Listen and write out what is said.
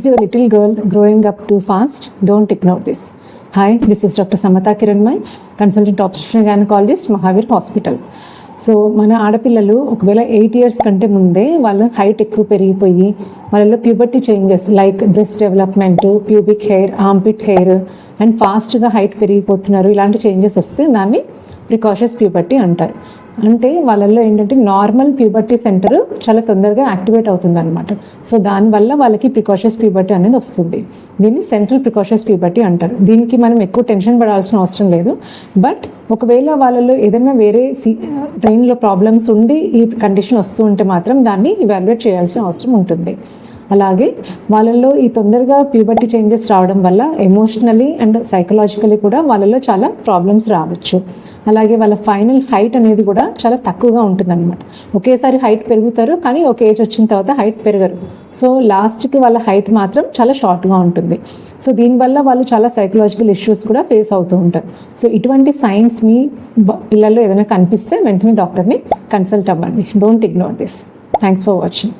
Is your little girl growing up too fast? Don't ignore this. Hi, this is Dr. Samatha Kiranmay, consultant obstetrician gynecologist, Mahavir Hospital. So మన ఆడపిల్లలు ఒకవేళ 8 years కంటే ముందే వాళ్ళ height ఎక్కువ పెరిగిపోయి వాళ్ళలో puberty changes like breast development, pubic hair, armpit hair and ఫాస్ట్గా హైట్ పెరిగిపోతున్నారు, ఇలాంటి చేంజెస్ వస్తే దాన్ని ప్రికాషస్ ప్యూబర్టీ అంటారు. అంటే వాళ్ళల్లో ఏంటంటే నార్మల్ ప్యూబర్టీ సెంటర్ చాలా తొందరగా యాక్టివేట్ అవుతుంది అనమాట. సో దానివల్ల వాళ్ళకి ప్రికాషస్ ప్యూబర్టీ అనేది వస్తుంది. దీన్ని సెంట్రల్ ప్రికాషస్ ప్యూబర్టీ అంటారు. దీనికి మనం ఎక్కువ టెన్షన్ పడాల్సిన అవసరం లేదు. బట్ ఒకవేళ వాళ్ళలో ఏదైనా వేరే బ్రెయిన్లో ప్రాబ్లమ్స్ ఉండి ఈ కండిషన్ వస్తూ ఉంటే మాత్రం దాన్ని ఇవాల్యుయేట్ చేయాల్సిన అవసరం ఉంటుంది. అలాగే వాళ్ళల్లో ఈ తొందరగా ప్యూబర్టీ చేంజెస్ రావడం వల్ల ఎమోషనలీ అండ్ సైకలాజికలీ కూడా వాళ్ళలో చాలా ప్రాబ్లమ్స్ రావచ్చు. అలాగే వాళ్ళ ఫైనల్ హైట్ అనేది కూడా చాలా తక్కువగా ఉంటుంది అనమాట. ఒకేసారి హైట్ పెరుగుతారు కానీ ఒక ఏజ్ వచ్చిన తర్వాత హైట్ పెరగరు. సో లాస్ట్కి వాళ్ళ హైట్ మాత్రం చాలా షార్ట్గా ఉంటుంది. సో దీనివల్ల వాళ్ళు చాలా సైకలాజికల్ ఇష్యూస్ కూడా ఫేస్ అవుతూ ఉంటారు. సో ఇటువంటి సైన్స్ మీ పిల్లల్లో ఏదైనా కనిపిస్తే వెంటనే డాక్టర్ని కన్సల్ట్ అవ్వండి. Don't ignore this. Thanks for watching.